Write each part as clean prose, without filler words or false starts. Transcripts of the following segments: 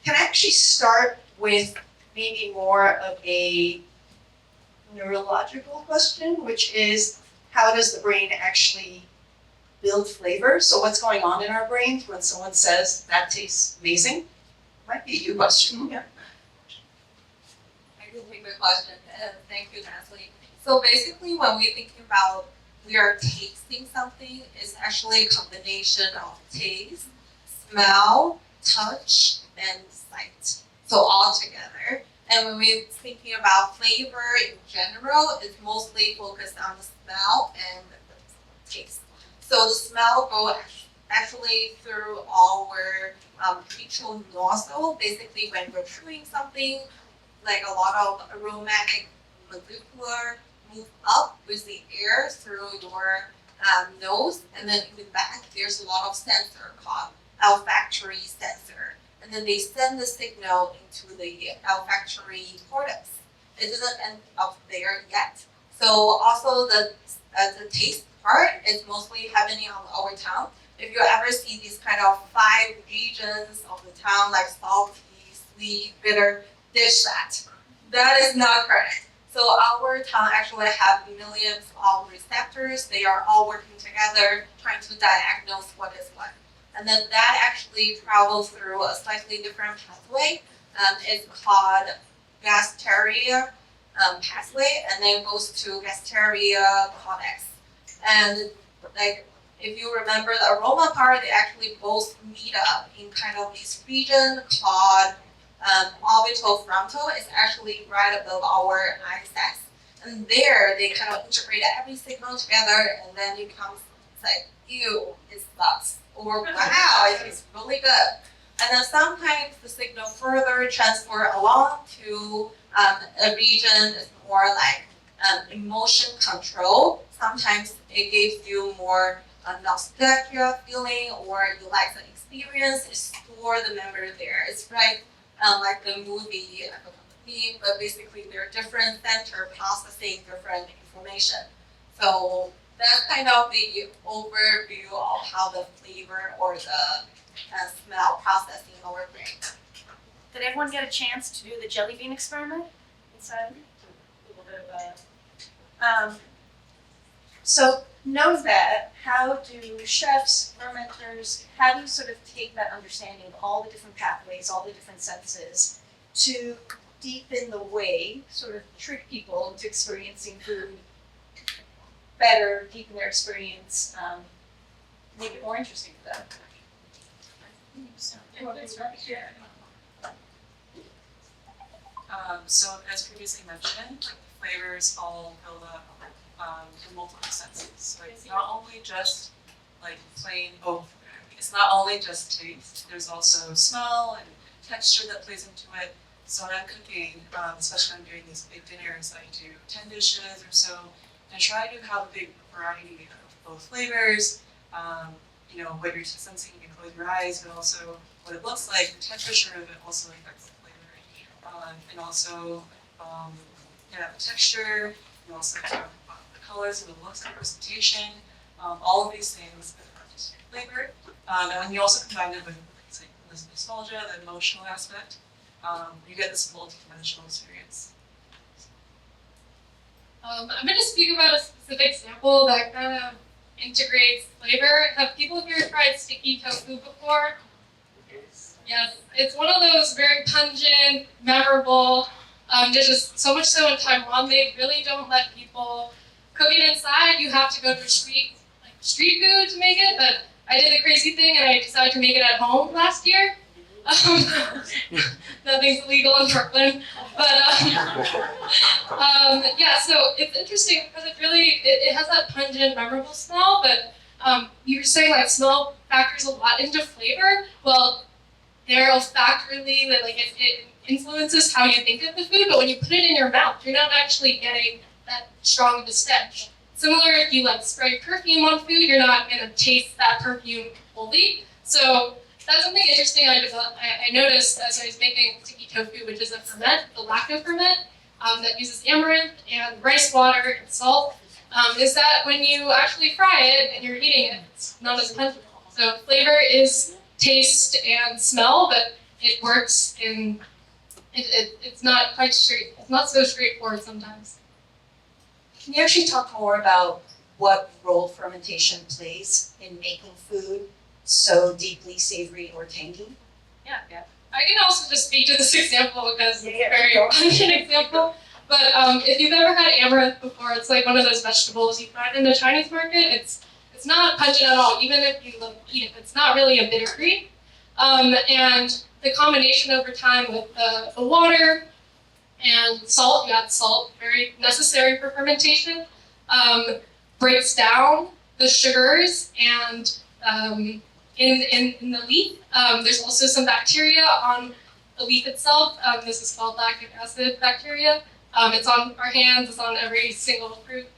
Can I actually start with maybe more of a neurological question, which is how does the brain actually build flavor? So what's going on in our brains when someone says that tastes amazing? Might be a you question. Yeah. I can take the question. Thank you, Nazli. So basically, when we're thinking about we are tasting something, it's actually a combination of taste, smell, touch, and sight. So all together. And when we're thinking about flavor in general, it's mostly focused on the smell and the taste. So the smell goes actually through our ritual nostril. Basically, when we're chewing something, like a lot of aromatic molecular move up with the air through your nose, and then in the back there's a lot of sensor called olfactory sensor, and then they send the signal into the olfactory cortex. It doesn't end up there yet. So also the taste part is mostly happening on our tongue. If you ever see these kind of 5 regions of the tongue, like salty, sweet, bitter, ditch that. That is not correct. So our tongue actually have millions of receptors. They are all working together, trying to diagnose what is what. And then that actually travels through a slightly different pathway. It's called gasteria pathway, and then goes to gasteria cortex. And like, if you remember the aroma part, they actually both meet up in kind of this region called orbitofrontal. Is actually right above our eye sacs. And there, they kind of integrate every signal together, and then it becomes like, ew, it sucks. Or wow, it's really good. And then sometimes the signal further transfer along to a region that's more like emotion control. Sometimes it gives you more nostalgia feeling, or you like the experience, store the memory there. It's like the movie, I don't know the theme, but basically there are different center processing different information. So that's kind of the overview of how the flavor or the smell process in our brain. Did everyone get a chance to do the jelly bean experiment inside? A little bit of So know that, how do chefs, fermenters, how do you sort of take that understanding of all the different pathways, all the different senses, to deepen the way, sort of trick people into experiencing food better, deepen their experience, make it more interesting for them? So as previously mentioned, flavors all build up in multiple senses. So it's not only just like plain, it's not only just taste, there's also smell and texture that plays into it. So when I'm cooking, especially when I'm doing these big dinners, I do 10 dishes or so, and try to have a big variety of both flavors, what you're sensing, you can close your eyes, but also what it looks like, the temperature of it also affects the flavor. And also, the texture, you also have the colors and the looks and presentation, all of these things affect flavor. And when you also combine it with like, this nostalgia, the emotional aspect, you get this multi-dimensional experience. I'm going to speak about a specific example that kind of integrates flavor. Have people here tried sticky tofu before? Yes, it's one of those very pungent, memorable dishes. So much so in Taiwan, they really don't let people cook it inside. You have to go to street food to make it. But I did the crazy thing and I decided to make it at home last year. Nothing's illegal in Brooklyn, but yeah. So it's interesting because it has that pungent, memorable smell. But you were saying like smell factors a lot into flavor. Well, they're olfactorily like it influences how you think of the food. But when you put it in your mouth, you're not actually getting that strong of a stench. Similar, if you like spray perfume on food, you're not gonna taste that perfume fully. So that's something interesting I noticed as I was making sticky tofu, which is a ferment, the lacto ferment, that uses amaranth and rice water and salt, is that when you actually fry it and you're eating it, it's not as pungent. So flavor is taste and smell, but it works in, it's not quite straight, it's not so straightforward sometimes. Can you actually talk more about what role fermentation plays in making food so deeply savory or tangy? Yeah. I can also just speak to this example because it's Yeah. a very pungent example. But if you've ever had amaranth before, it's like one of those vegetables you find in the Chinese market. It's not pungent at all, even if you eat it. It's not really a bitter green. And the combination over time with the water and salt, you add salt, very necessary for fermentation, breaks down the sugars and in the leaf. There's also some bacteria on the leaf itself. This is called lactic acid bacteria. It's on our hands, it's on every single fruit,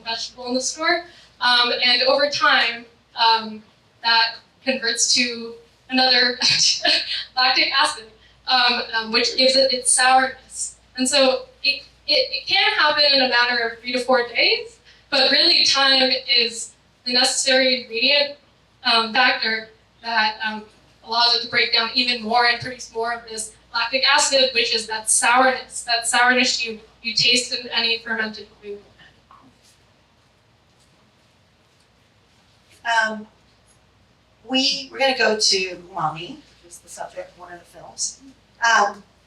vegetable in the store. And over time, that converts to another lactic acid, which gives it its sourness. And so it can happen in a matter of 3 to 4 days, but really time is the necessary ingredient factor that allows it to break down even more and produce more of this lactic acid, which is that sourness you taste in any fermented food. We're going to go to umami, which is the subject of one of the films.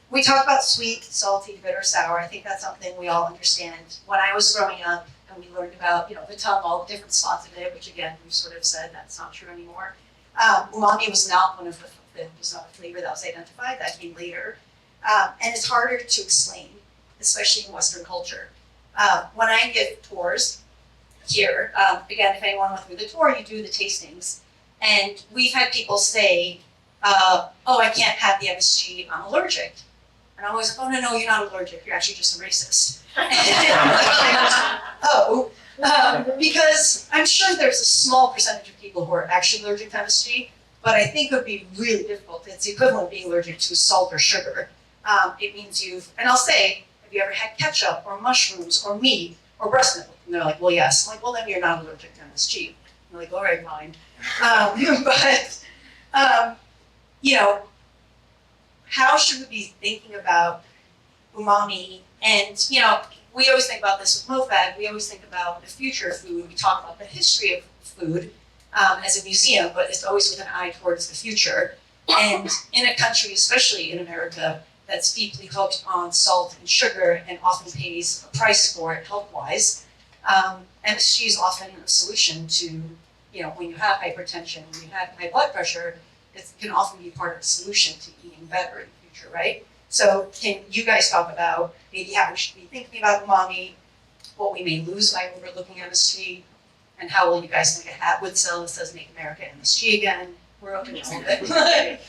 We talk about sweet, salty, bitter, sour. I think that's something we all understand. When I was growing up and we learned about, the tongue, all the different spots of it, which again, we sort of said that's not true anymore. Umami was not one of was not a flavor that was identified. That came later. And it's harder to explain, especially in Western culture. When I give tours here, again, if anyone went through the tour, you do the tastings. And we've had people say, oh, I can't have the MSG, I'm allergic. And I'm always like, oh, no, you're not allergic, you're actually just a racist. Because I'm sure there's a small percentage of people who are actually allergic to MSG, but I think it would be really difficult. It's the equivalent of being allergic to salt or sugar. It means and I'll say, have you ever had ketchup or mushrooms or meat or breast milk? And they're like, well, yes. I'm like, well, then you're not allergic to MSG. And they're like, all right, fine. How should we be thinking about umami? And, we always think about this with MOFAD. We always think about the future of food. We talk about the history of food as a museum, but it's always with an eye towards the future. And in a country, especially in America, that's deeply hooked on salt and sugar and often pays a price for it health-wise, MSG is often a solution to, when you have hypertension, when you have high blood pressure, it can often be part of the solution to eating better in the future, right? So can you guys talk about maybe how we should be thinking about umami, what we may lose by overlooking MSG, and how will you guys think a hat would sell that says Make America MSG again? We're open to all of it.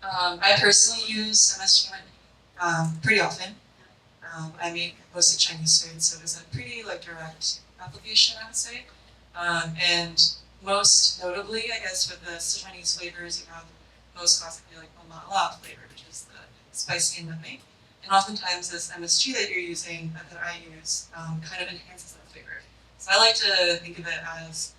I personally use MSG pretty often. I make mostly Chinese food, so it's a pretty direct application, I would say. And most notably, I guess, with the Chinese flavors, you have most classically mala flavor, which is the spicy and nutmeg. And oftentimes this MSG that you're using, that I use, kind of enhances that flavor. So I like to think of it as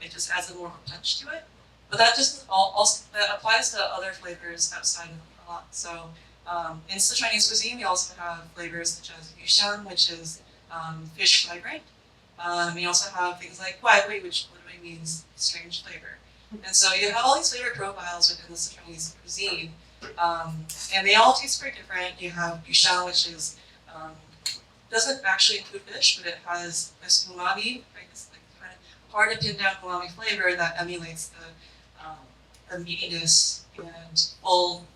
it just adds a more punch to it. But that just also that applies to other flavors outside of mala. So in Chinese cuisine, we also have flavors such as yuxiang, which is fish flagrant. You also have things like guaihui, which literally means strange flavor. And so you have all these flavor profiles within the Chinese cuisine, and they all taste very different. You have yuxiang, which is doesn't actually include fish, but it has this umami, right? This kind of hard to pin down umami flavor that emulates the meatiness and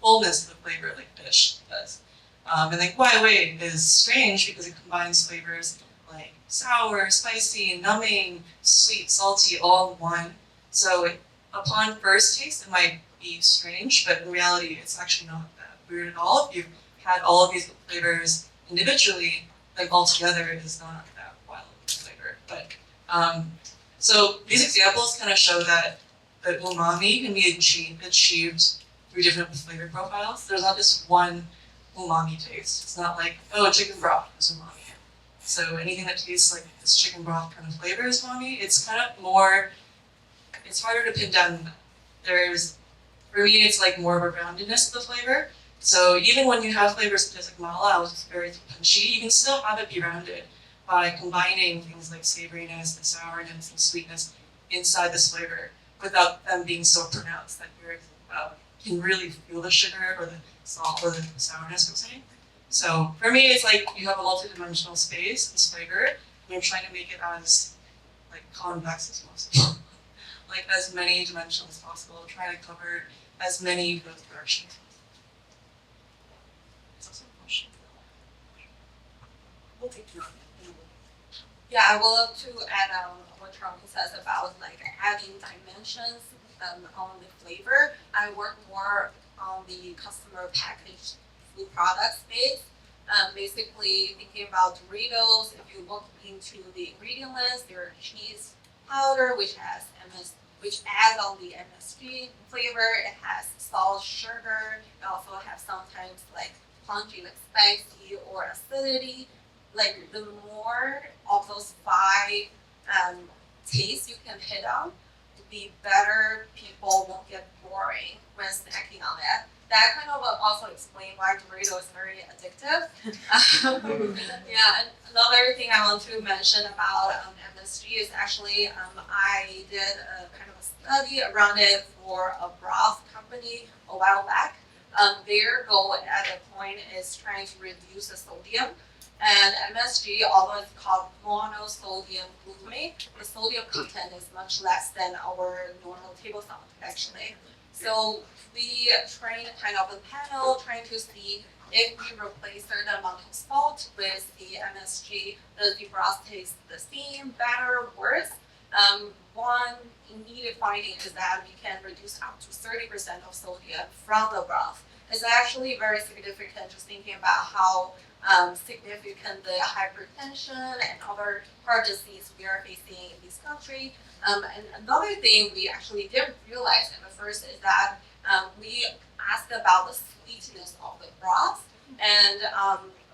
fullness of the flavor like fish does. And then guaihui is strange because it combines flavors like sour, spicy, numbing, sweet, salty, all in one. So upon first taste, it might be strange, but in reality, it's actually not that weird at all. If you've had all of these flavors individually, all together, it is not that wild of a flavor. But so these examples kind of show that the umami can be achieved through different flavor profiles. There's not just one umami taste. It's not like, oh, chicken broth is umami. So anything that tastes like this chicken broth kind of flavor is umami. It's kind of more, it's harder to pin down than that. for me, it's like more of a roundedness of the flavor. So even when you have flavors such as like mala, which is very punchy, you can still have it be rounded by combining things like savoriness and sourness and sweetness inside this flavor without them being so pronounced that you can really feel the sugar or the salt or the sourness, I'm saying. So for me, it's like you have a multi-dimensional space, this flavor, and you're trying to make it as like convex as possible. Like as many dimensions as possible, trying to cover as many of those directions. Is also a question? We'll take it. Yeah, I would love to add what Charlene says about like adding dimensions on the flavor. I work more on the customer packaged food product space. Basically thinking about Doritos, if you look into the ingredient list, there are cheese powder which adds on the MSG flavor. It has salt, sugar. It also has sometimes like pungent, like spicy or acidity. Like the more of those 5 tastes you can hit on, the better people won't get boring when snacking on it. That kind of also explains why Dorito is very addictive. Yeah, and another thing I want to mention about MSG is actually I did a kind of a study around it for a broth company a while back. Their goal at a point is trying to reduce the sodium. And MSG, although it's called monosodium glutamate, the sodium content is much less than our normal table salt, actually. So we trained kind of a panel trying to see if we replace a certain amount of salt with the MSG, does the broth taste the same, better, worse? One immediate finding is that we can reduce up to 30% of sodium from the broth. It's actually very significant, just thinking about how significant the hypertension and other heart disease we are facing in this country. And another thing we actually didn't realize at first is that we asked about the sweetness of the broth, and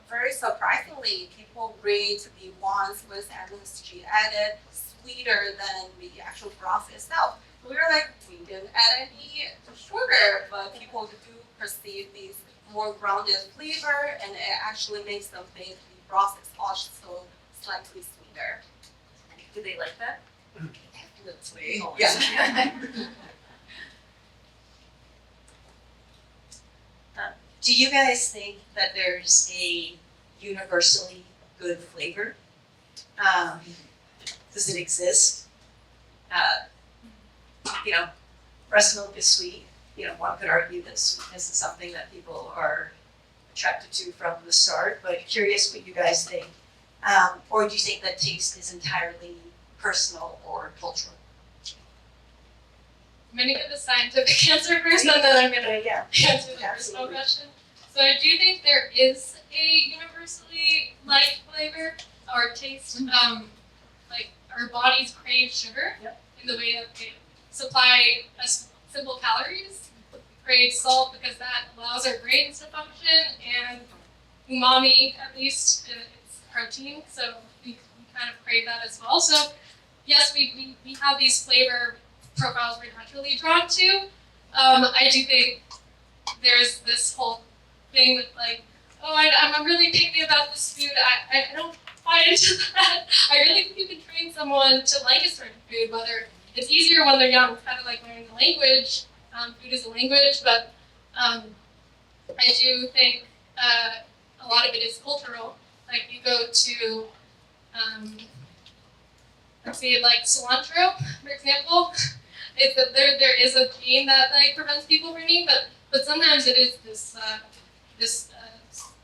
very surprisingly, people rate the ones with MSG added sweeter than the actual broth itself. We were like, we didn't add any sugar, but people do perceive these more grounded flavor, and it actually makes them think the broth is also slightly sweeter. Do they like that? Definitely. Yeah. Do you guys think that there's a universally good flavor? Does it exist? Breast milk is sweet. One could argue that sweetness is something that people are attracted to from the start, but curious what you guys think. Or do you think that taste is entirely personal or cultural? I'm gonna give the scientific answer first, and then I'm gonna answer the personal Absolutely. question. So I do think there is a universally liked flavor or taste. Like our bodies crave sugar in the way that they supply us simple calories. We crave salt because that allows our brains to function, and umami, at least, it's protein, so we kind of crave that as well. So yes, we have these flavor profiles we're naturally drawn to. I do think there's this whole thing with like, oh, I'm really picky about this food. I don't buy into that. I really think you can train someone to like a certain food, whether it's easier when they're young, kind of like learning the language. Food is a language, but I do think a lot of it is cultural. Like you go to, let's say like cilantro, for example. It's that there is a gene that like prevents people from eating, but sometimes it is this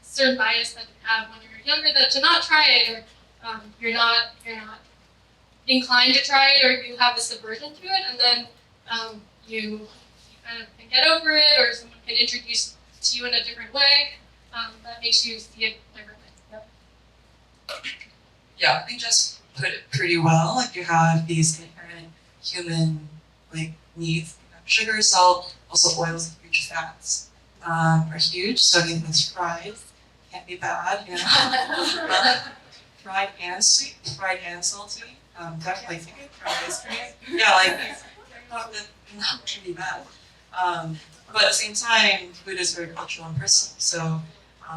certain bias that you have when you're younger that to not try it, or you're not inclined to try it, or you have this aversion to it, and then you kind of can get over it, or someone can introduce it to you in a different way that makes you see it differently. Yep. Yeah, I think Jess put it pretty well. Like you have these inherent human needs. Sugar, salt, also oils, huge fats are huge. So anything that's fried can't be bad. Fried and sweet, fried and salty. Definitely think fried is great. Yeah, not really bad. But at the same time, food is very cultural and personal. So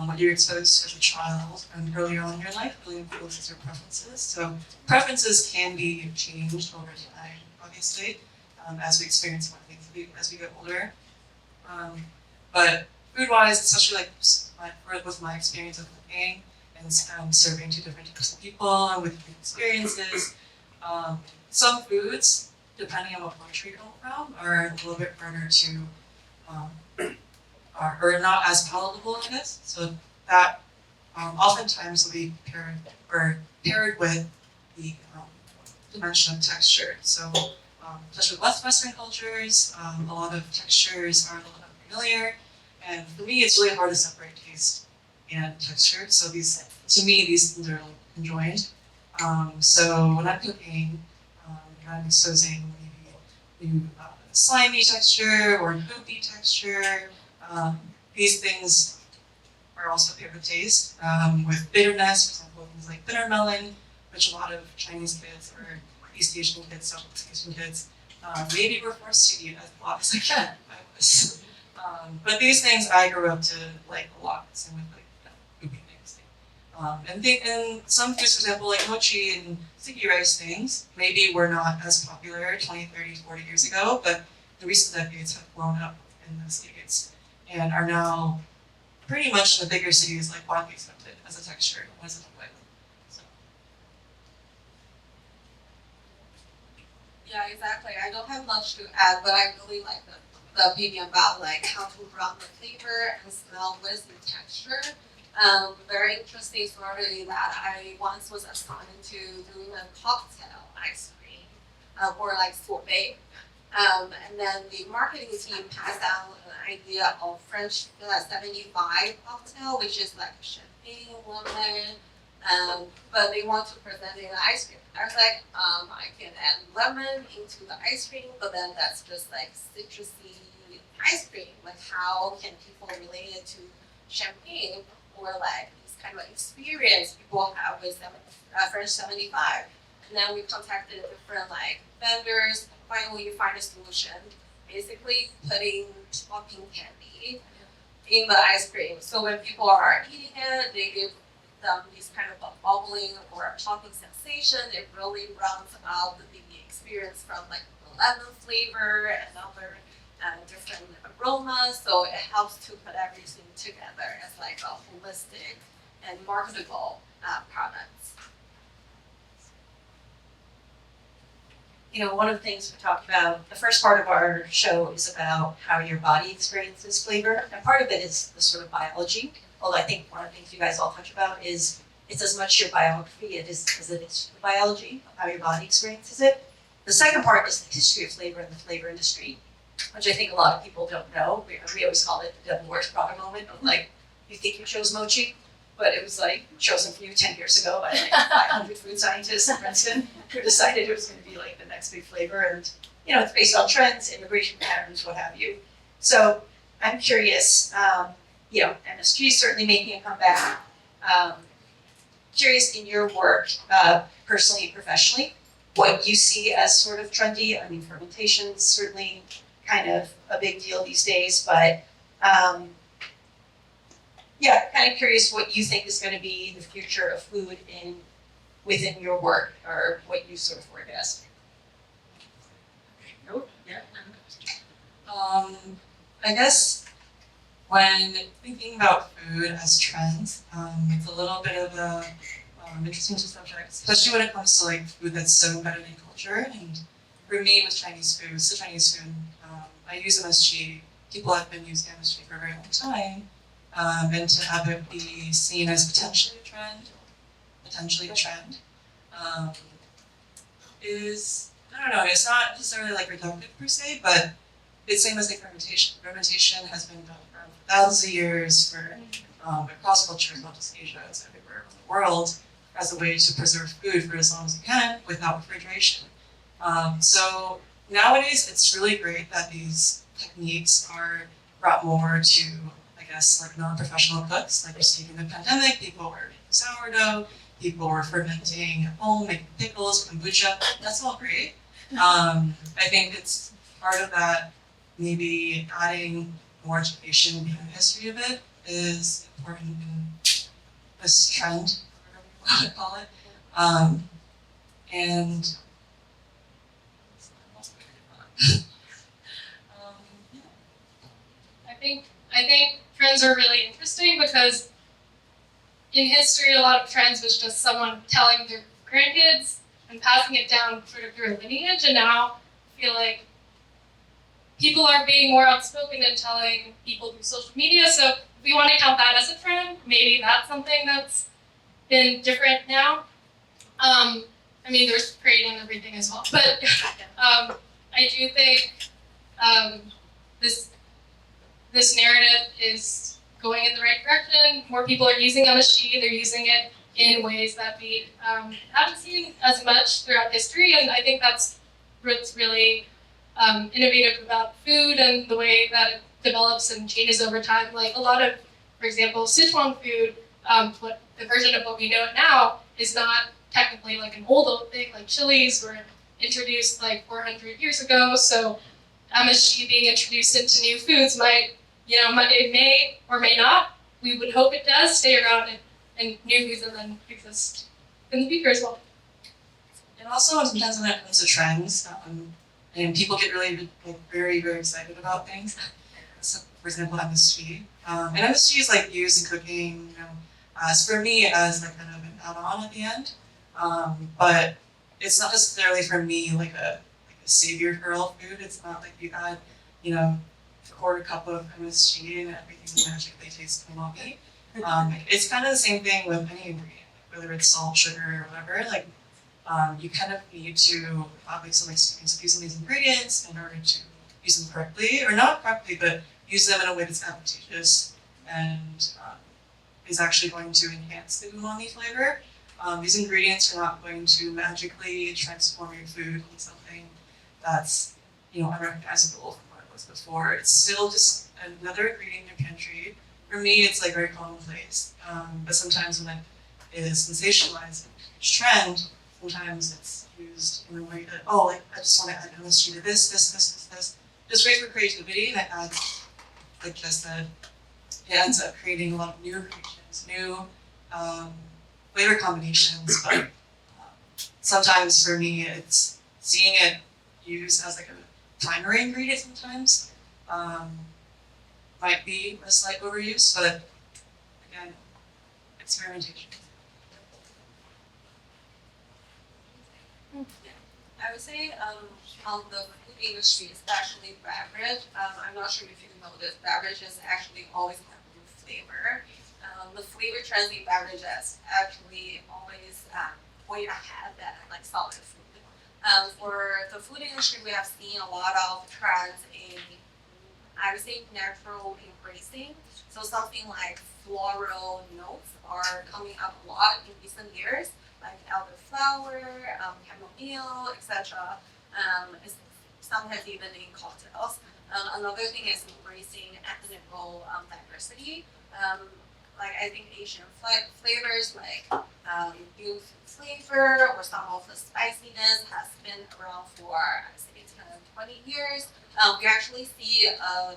what you're exposed to as a child and earlier on in your life really influences your preferences. So preferences can be changed over time, obviously, as we experience more things as we get older. But food-wise, especially like with my experience of cooking and serving to different types of people and with different experiences, some foods, depending on what country you come from, are a little bit harder to, or not as palatable, I guess. So that oftentimes will be paired with the dimension of texture. So especially with Western cultures, a lot of textures are a little unfamiliar, and for me, it's really hard to separate taste and texture. So to me, these things are like conjoined. So when I'm cooking, I'm exposing maybe new slimy texture or goopy texture. These things are also paired with taste. With bitterness, for example, things like bitter melon, which a lot of Chinese kids or East Asian kids, Southeast Asian kids, maybe were forced to eat as a lot as I can. I was. But these things I grew up to like a lot, same with like goopy things. And some foods, for example, like mochi and sticky rice things, maybe were not as popular 20, 30, 40 years ago, but the recent decades have blown up in the States and are now pretty much in the bigger cities like widely accepted as a texture, as a flavor. So. Yeah, exactly. I don't have much to add, but I really like the opinion about like how to run the flavor and smell with the texture. Very interesting story that I once was assigned to doing a cocktail ice cream, or like sorbet. And then the marketing team passed out an idea of French 75 cocktail, which is like champagne, lemon, but they want to present it in ice cream. I was like, I can add lemon into the ice cream, but then that's just like citrusy ice cream. Like how can people relate it to champagne or like this kind of experience people have with French 75? And then we contacted different like vendors. Finally, you find a solution. Basically, putting talking candy in the ice cream. So when people are eating it, they give them this kind of a bubbling or a talking sensation. It really rounds out the experience from like the lemon flavor and other different aromas. So it helps to put everything together as like a holistic and marketable product. You know, one of the things we talked about, the first part of our show is about how your body experiences flavor, and part of it is the sort of biology. Although I think one of the things you guys all touch about is it's as much your biography as it is the biology of how your body experiences it. The second part is the history of flavor in the flavor industry, which I think a lot of people don't know. We always call it the devil wears Prada moment of like, you think you chose mochi, but it was like chosen for you 10 years ago by like 500 food scientists in Princeton who decided it was going to be like the next big flavor. And, you know, it's based on trends, immigration patterns, what have you. So I'm curious, you know, MSG is certainly making a comeback. Curious in your work, personally and professionally, what you see as sort of trendy. I mean, fermentation is certainly kind of a big deal these days, but yeah, kind of curious what you think is going to be the future of food within your work, or what you sort of work as. Nope. Yeah. I guess when thinking about food as trends, it's a little bit of a interesting subject, especially when it comes to like food that's so embedded in culture. And for me, with Chinese food, I use MSG. People have been using MSG for a very long time, and to have it be seen as potentially a trend, is, I don't know, it's not necessarily like reductive per se, but it's same as like fermentation. Fermentation has been done for thousands of years for across cultures, not just Asia, it's everywhere around the world, as a way to preserve food for as long as you can without refrigeration. So nowadays, it's really great that these techniques are brought more to, I guess, like non-professional cooks. Like receiving the pandemic, people were making sourdough, people were fermenting at home, making pickles, kombucha. That's all great. I think it's part of that, maybe adding more education in the history of it is important in this trend, whatever you want to call it. And I think trends are really interesting because in history, a lot of trends was just someone telling their grandkids and passing it down sort of through a lineage. And now I feel like people are being more outspoken and telling people through social media. So if we want to count that as a trend, maybe that's something that's been different now. I mean, there's trade and everything as well, but I do think this narrative is going in the right direction. More people are using MSG. They're using it in ways that we haven't seen as much throughout history, and I think that's what's really innovative about food and the way that it develops and changes over time. Like a lot of, for example, Sichuan food, what the version of what we know it now is not technically like an old thing. Like chilies were introduced like 400 years ago, so MSG being introduced into new foods might, it may or may not. We would hope it does stay around and new foods and then exist in the future as well. And also sometimes when it comes to trends, and people get really like very, very excited about things. So, for example, MSG. And MSG is like used in cooking, as for me as like kind of an add-on at the end. But it's not necessarily for me like a savior for all food. It's not like you add, a quarter cup of MSG and everything magically tastes umami. It's kind of the same thing with any ingredient, whether it's salt, sugar, or whatever. Like, you kind of need to have like some experience of using these ingredients in order to use them correctly, or not correctly, but use them in a way that's advantageous and is actually going to enhance the umami flavor. These ingredients are not going to magically transform your food into something that's, unrecognizable from what it was before. It's still just another ingredient in your pantry. For me, it's like very commonplace. But sometimes when it is sensationalized and huge trend, sometimes it's used in a way that, I just want to add MSG to this. It's great for creativity, and it adds, like Jess said, it ends up creating a lot of new ingredients, new flavor combinations, but sometimes for me it's seeing it used as like a primary ingredient sometimes might be a slight overuse, but again, experimentation. I would say on the food industry, especially beverage, I'm not sure if you know this, beverages actually always have new flavor. The flavor trends in beverages actually always way ahead than like solid food. For the food industry, we have seen a lot of trends in, I would say, natural embracing. So something like floral notes are coming up a lot in recent years, like elderflower, chamomile, etc. Sometimes even in cocktails. Another thing is embracing ethnical diversity. Like I think Asian flavors like youth flavor or some of the spiciness has been around for I'd say 10, 20 years. We actually see a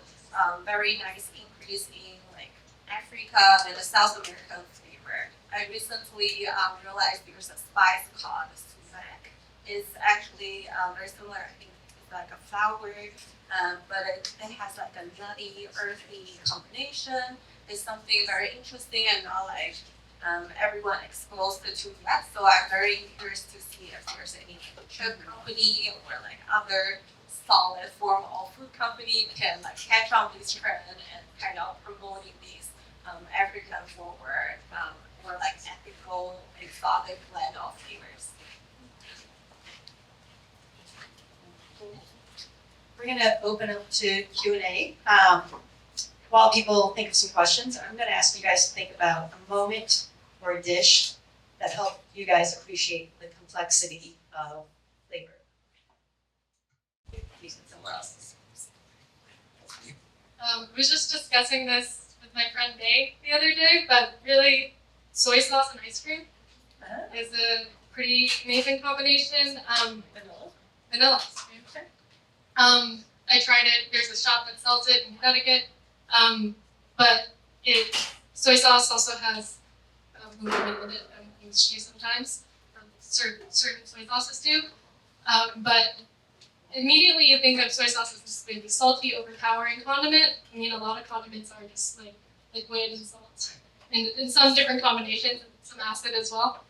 very nice increase in like Africa and the South American flavor. I recently realized there's a spice called sumac. It's actually very similar. I think it's like a flower, but it has like a nutty, earthy combination. It's something very interesting and not like everyone exposed to that. So I'm very curious to see if there's any chip company or like other solid form of food company can like catch on this trend and kind of promoting these African forward or like ethical exotic blend of flavors. We're gonna open up to Q&A. While people think of some questions, I'm gonna ask you guys to think about a moment or a dish that helped you guys appreciate the complexity of flavor. Using somewhere else. I was just discussing this with my friend May the other day, but really, soy sauce and ice cream is a pretty amazing combination. Vanilla. Vanilla ice cream. I tried it. There's a shop that sells it in Connecticut, but soy sauce also has gluten in it, and MSG sometimes. Certain soy sauces do, but immediately you think of soy sauce as this maybe salty, overpowering condiment. I mean, a lot of condiments are just like liquid and salt, and in some different combinations, and some acid as well.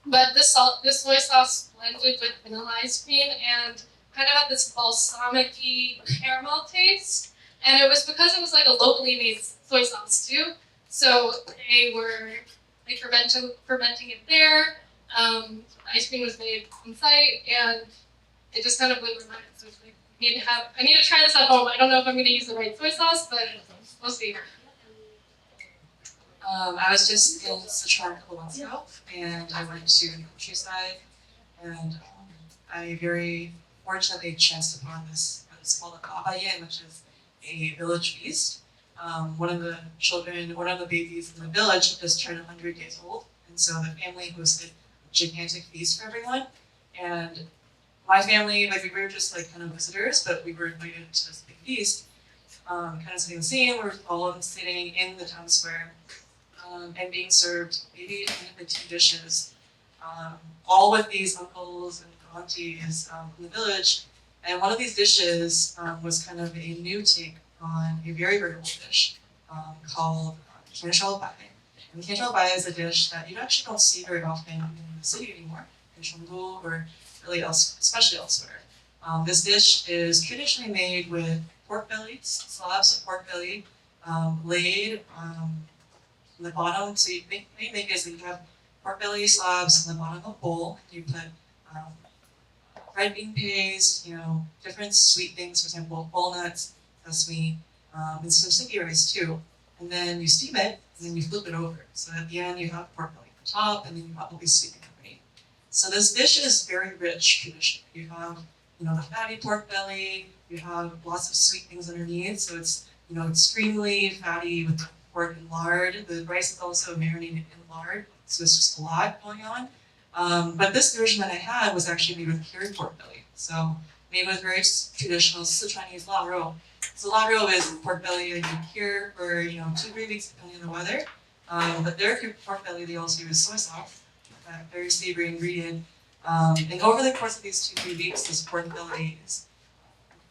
But this soy sauce blended with vanilla ice cream and kind of had this balsamic-y caramel taste. And it was because it was like a locally made soy sauce too. So they were like fermenting it there. Ice cream was made on site, and it just kind of blew my mind. So it's like, I need to try this at home. I don't know if I'm going to use the right soy sauce, but we'll see. I was just in Sichuan a couple months ago, and I went to the countryside, and I very fortunately chanced upon this, what's called a kabayan, which is a village feast. One of the babies in the village just turned 100 days old, and so the family hosted a gigantic feast for everyone. And my family, like we were just like kind of visitors, but we were invited to this big feast. Kind of setting the scene, we were all of them sitting in the town square. And being served maybe like 2 dishes, all with these uncles and aunties in the village. And one of these dishes was kind of a new take on a very, very old dish called bai. And bai is a dish that you actually don't see very often in the city anymore, in Chengdu or really especially elsewhere. This dish is traditionally made with pork bellies, slabs of pork belly, laid in the bottom. So you make is that you have pork belly slabs in the bottom of a bowl. You put red bean paste, different sweet things, for example, walnuts, sesame, and some sticky rice too. And then you steam it, and then you flip it over. So at the end you have pork belly at the top, and then you have all these sweet company. So this dish is very rich tradition. You have, the fatty pork belly. You have lots of sweet things underneath. So it's, extremely fatty with pork and lard. The rice is also marinated in lard, so it's just a lot going on. But this version that I had was actually made with cured pork belly. So made with very traditional Sichuanese la rou. So la rou is pork belly that you cure for 2-3 weeks depending on the weather. But their cured pork belly they also use soy sauce, a very savory ingredient. And over the course of these 2-3 weeks, this pork belly is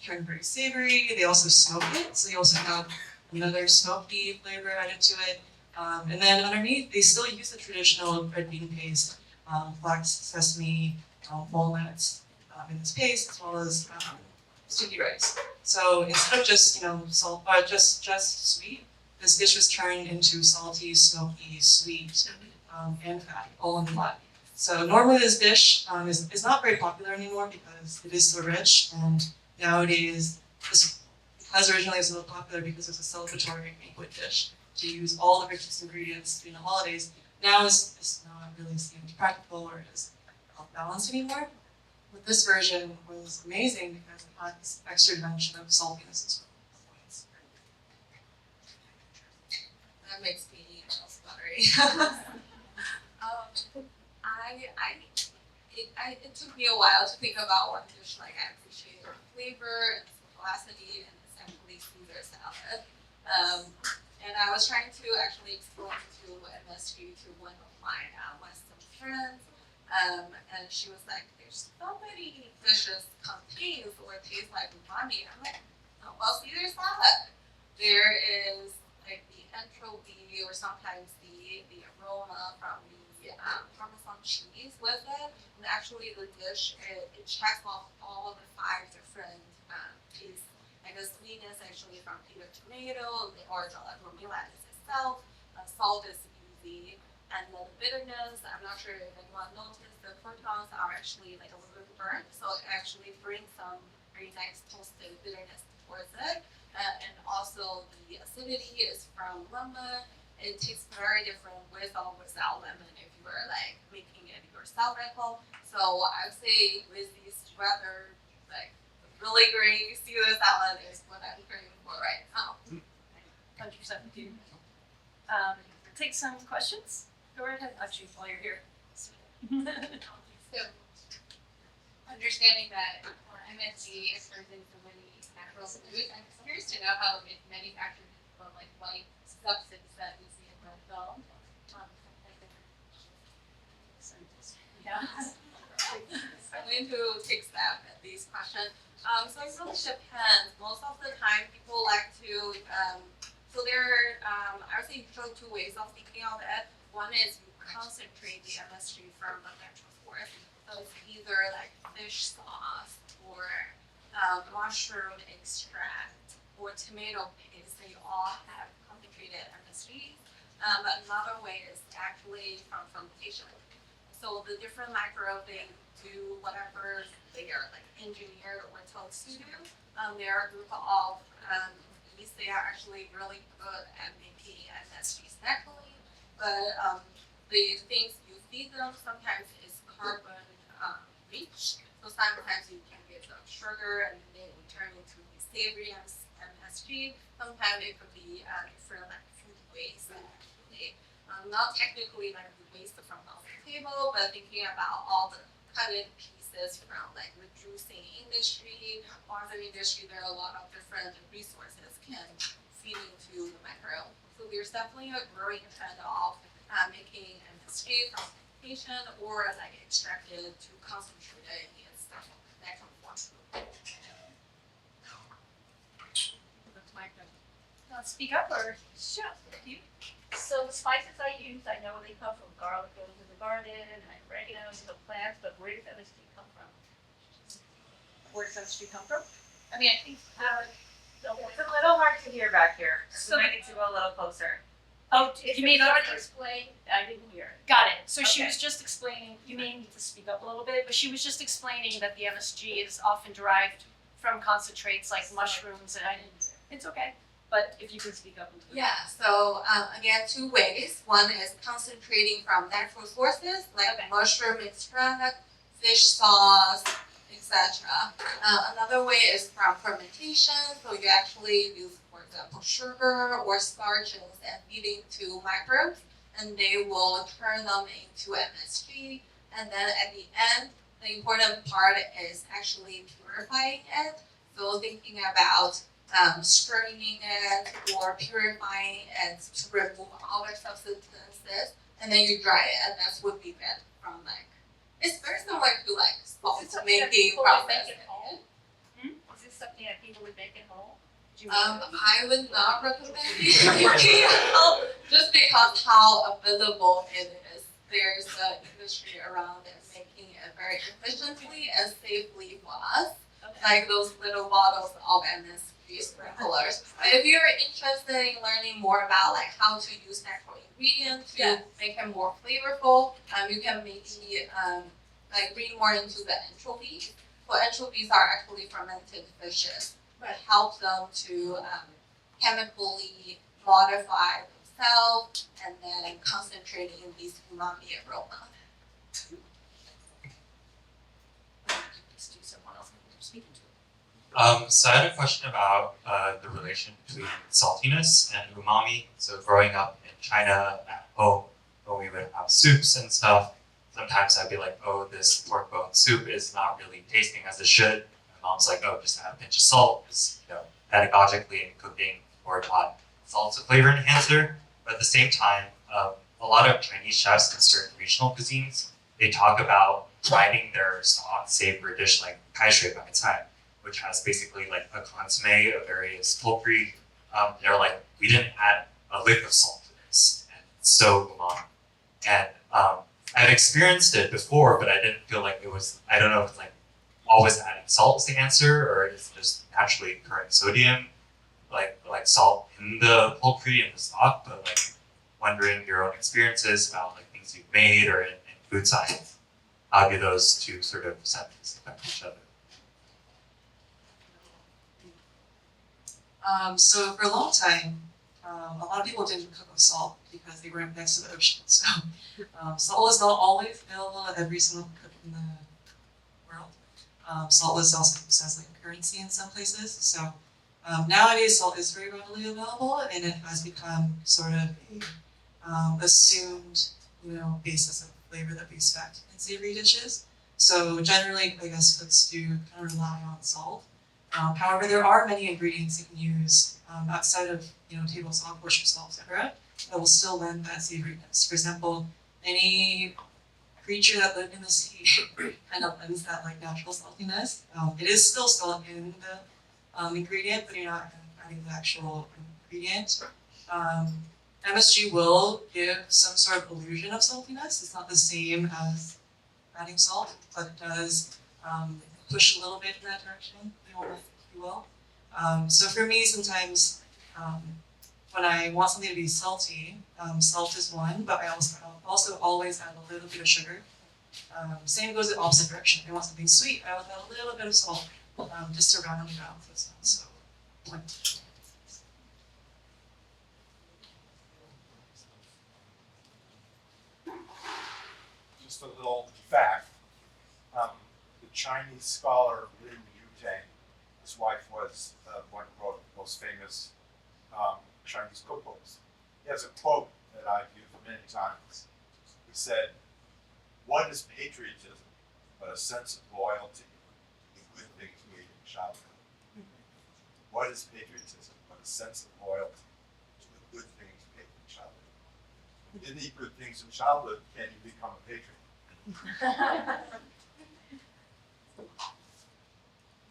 turned very savory. They also smoke it, so you also have another smoky flavor added to it. And then underneath, they still use the traditional red bean paste, flax, sesame, walnuts in this paste, as well as sticky rice. So instead of just salt, just sweet, this dish was turned into salty, smoky, sweet, and fatty, all in one. So normally this dish is not very popular anymore because it is so rich, and nowadays because originally it was so popular because it was a celebratory banquet dish to use all the richest ingredients during the holidays. Now it's not really seen as practical or as health balanced anymore. But this version was amazing because it had this extra dimension of saltiness as well. That makes me sputtery. It took me a while to think about what dish I appreciate the flavor and simplicity and essentially Caesar salad. And I was trying to actually explore into MSG to one of my Western friends. And she was like, there's so many dishes contains or taste like umami. I'm like, oh, well, Caesar salad. There is like the entropy or sometimes the aroma from the Parmesan cheese with it. And actually the dish, it checks off all of the 5 different tastes. Like the sweetness actually from either tomato or the romulanus itself. Salt is easy. And then the bitterness, I'm not sure if anyone noticed, the protons are actually like a little bit burnt. So it actually brings some very nice toasted bitterness towards it. And also the acidity is from lemon. It tastes very different with or without lemon if you were like making it yourself at home. So I would say with these rather like really great Caesar salad is what I'm craving for right now. 100% with you. Take some questions. Go right ahead, actually, while you're here. So, understanding that MSG occurs in so many natural foods. I'm curious to know how it's manufactured from like white substance that we see in the film. Yeah. I'm going to take a stab at these questions. So it really depends. Most of the time, people like to. So there are, I would say, usually two ways of thinking of it. One is you concentrate the MSG from the natural source. So it's either like fish sauce or mushroom extract or tomato paste. They all have concentrated MSG. But another way is actually from fermentation. So the different microbes, they do whatever they are like engineered or told to do. They are a group of yeast. They are actually really good at making MSGs naturally. But the things you feed them sometimes is carbon rich. So sometimes you can get the sugar and then it will turn into the savory MSG. Sometimes it could be different like food waste actually. Not technically like the waste from off the table, but thinking about all the cut in pieces from like the juicing industry, farming industry, there are a lot of different resources can feed into the microbe. So there's definitely a growing trend of making MSG from fermentation or like extracted to concentrated in its natural form. Speak up or Sure. So the spices I use, I know they come from garlic goes in the garden, and oregano, the plants, but where does MSG come from? Where does MSG come from? I mean, I think It's a little hard to hear back here. So we might need to go a little closer. oh, if you you mean trying to explain, I didn't hear it. got it. So she Okay. was just explaining. You may need to speak up a little bit, but she was just explaining that the MSG is often derived from concentrates like mushrooms and. I didn't. It's okay, but if you can speak up into the. Yeah, so again, two ways. One is concentrating from natural sources like Okay. mushroom extract, fish sauce, etc. Another way is from fermentation. So you actually use, for example, sugar or starches and feed into microbes, and they will turn them into MSG. And then at the end, the important part is actually purifying it. So thinking about straining it or purifying it to remove other substances, and then you dry it, and that's what we get from like. It's very similar to like salt Is this something that making people would process. make at home? Is this something that people would make at home? I would not recommend it at home just because how available it is. There's an industry around it making it very efficiently and safely for us, like those little bottles of MSG sprinklers. But if you're interested in learning more about like how to use natural ingredients to make it more flavorful, you can maybe like read more into the anchovies. So anchovies are actually fermented fishes, but help them to chemically modify themselves and then concentrate in these umami aroma. Let's do someone else I'm speaking to. So I had a question about the relation between saltiness and umami. So growing up in China at home, when we would have soups and stuff, sometimes I'd be like, oh, this pork bone soup is not really tasting as it should. My mom's like, oh, just add a pinch of salt. Because, pedagogically in cooking, we're taught salt's a flavor enhancer. But at the same time, a lot of Chinese chefs in certain regional cuisines, they talk about writing their stock, say for a dish like kai shui bai cai, which has basically like a consomme of various poultry. They're like, we didn't add a lick of salt to this, and it's so umami. And I've experienced it before, but I didn't feel like it was. I don't know if it's like always adding salt is the answer, or it's just naturally occurring sodium, like salt in the poultry and the stock. But like wondering your own experiences about like things you've made or in food science. How do those two sort of sentences affect each other? So for a long time, a lot of people didn't cook with salt because they were next to the ocean. So salt is not always available at every single cook in the world. Salt was also used as like a currency in some places. So nowadays salt is very readily available, and it has become sort of a assumed, basis of flavor that we expect in savory dishes. So generally, I guess cooks do kind of rely on salt. However, there are many ingredients you can use outside of table salt, kosher salt, etc. that will still lend that savoriness. For example, any creature that lived in the sea kind of lends that like natural saltiness. It is still salt in the ingredient, but you're not adding the actual ingredient. MSG will give some sort of illusion of saltiness. It's not the same as adding salt, but it does push a little bit in that direction, if you will. So for me, sometimes when I want something to be salty, salt is one, but I also always add a little bit of sugar. Same goes the opposite direction. If I want something sweet, I will add a little bit of salt just to round it out. So it's not so much. Just a little fact, the Chinese scholar Lin Yutang, his wife was one who wrote the most famous Chinese cookbooks. He has a quote that I've used many times. He said, "What is patriotism but a sense of loyalty to the good things we ate in childhood?" What is patriotism but a sense of loyalty to the good things we ate in childhood? If you didn't eat good things in childhood, can you become a patriot?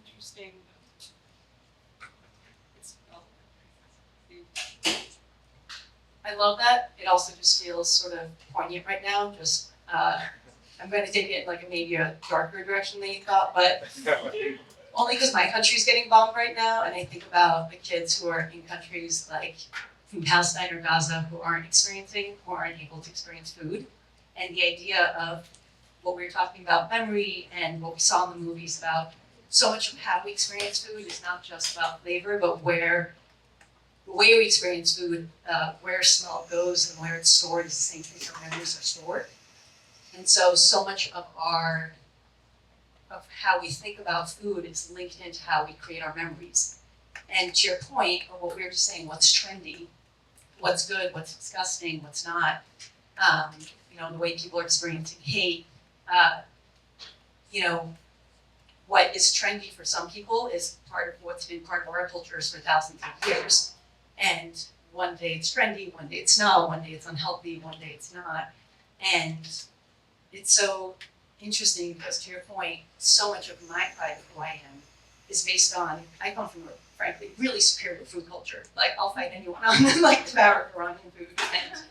Interesting. I love that. It also just feels sort of poignant right now. Just I'm going to take it like maybe a darker direction than you thought, but only because my country's getting bombed right now, and I think about the kids who are in countries like from Palestine or Gaza who aren't able to experience food, and the idea of what we were talking about, memory, and what we saw in the movies about so much of how we experience food is not just about flavor, but the way we experience food, where smell goes and where it's stored is the same place our memories are stored. And so much of how we think about food is linked into how we create our memories. And to your point, or what we were just saying, what's trendy, what's good, what's disgusting, what's not, the way people are experiencing hate, what is trendy for some people is part of what's been part of our cultures for thousands of years. And one day it's trendy, one day it's not, one day it's unhealthy, one day it's not. And it's so interesting because, to your point, so much of my pride of who I am is based on, I come from a, frankly, really superior food culture. Like, I'll fight anyone on like devour Iranian food, and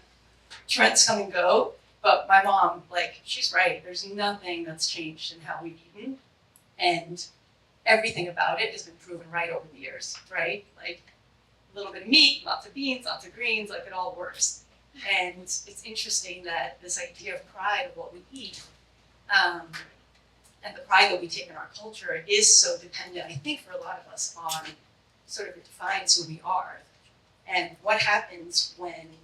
trends come and go. But my mom, she's right. There's nothing that's changed in how we've eaten, and everything about it has been proven right over the years, right? Like, a little bit of meat, lots of beans, lots of greens, it all works. And it's interesting that this idea of pride of what we eat, and the pride that we take in our culture is so dependent, I think, for a lot of us on sort of it defines who we are. And what happens when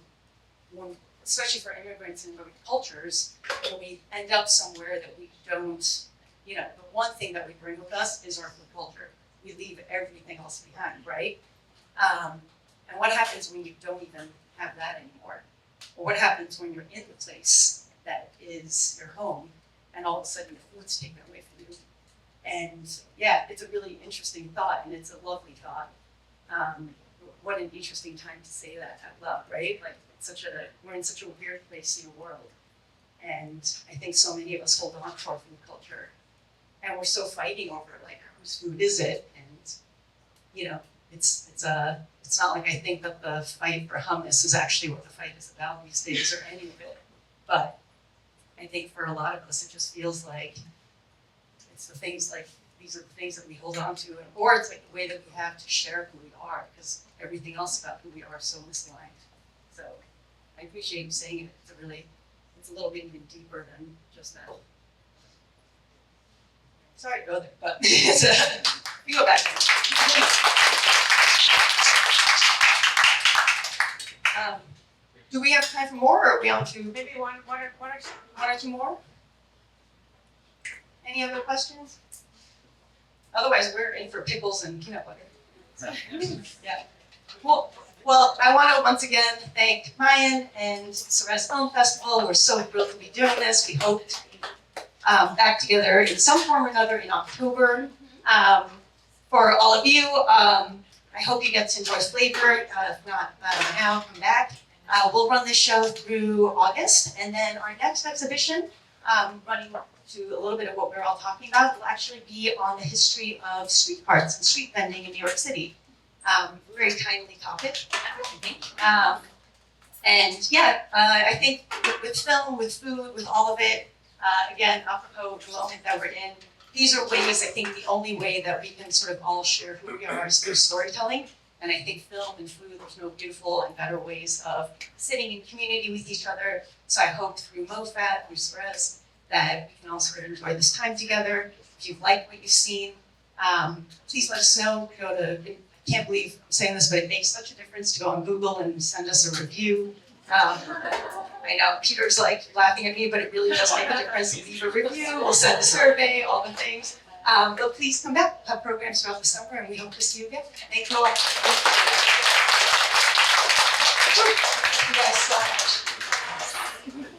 especially for immigrants and immigrant cultures, when we end up somewhere that we don't, the one thing that we bring with us is our food culture. We leave everything else behind, right? And what happens when you don't even have that anymore? Or what happens when you're in the place that is your home and all of a sudden your food's taken away from you? And yeah, it's a really interesting thought, and it's a lovely thought. What an interesting time to say that out loud, right? We're in such a weird place in the world. And I think so many of us hold on to our food culture. And we're so fighting over whose food is it? And it's not like I think that the fight for hummus is actually what the fight is about these days, or any of it. But I think for a lot of us, it just feels like it's the things these are the things that we hold on to, or it's the way that we have to share who we are, because everything else about who we are is so misaligned. So I appreciate you saying it. It's a little bit even deeper than just that. Sorry to go there, but we go back. Do we have time for more, or are we on to maybe one or two more? Any other questions? Otherwise, we're in for pickles and peanut butter. Yeah. Well, I want to once again thank Mayan and Ceres Film Festival. We're so thrilled to be doing this. We hope back together in some form or another in October. For all of you, I hope you get to enjoy Flavor. If not now, come back. We'll run this show through August, and then our next exhibition, running to a little bit of what we're all talking about, will actually be on the history of street carts and street vending in New York City. Very timely topic. And yeah, I think with film, with food, with all of it, again, apropos the moment that we're in, these are ways, I think the only way that we can sort of all share who we are is through storytelling. And I think film and food, there's no beautiful and better ways of sitting in community with each other. So I hope through MOFAD, through Ceres, that we can all sort of enjoy this time together. If you've liked what you've seen, please let us know. I can't believe I'm saying this, but it makes such a difference to go on Google and send us a review. I know Peter's like laughing at me, but it really does make a difference. Leave a review, we'll send a survey, all the things. But please come back. We'll have programs throughout the summer, and we hope to see you again. Thank you all. Thank you guys so much.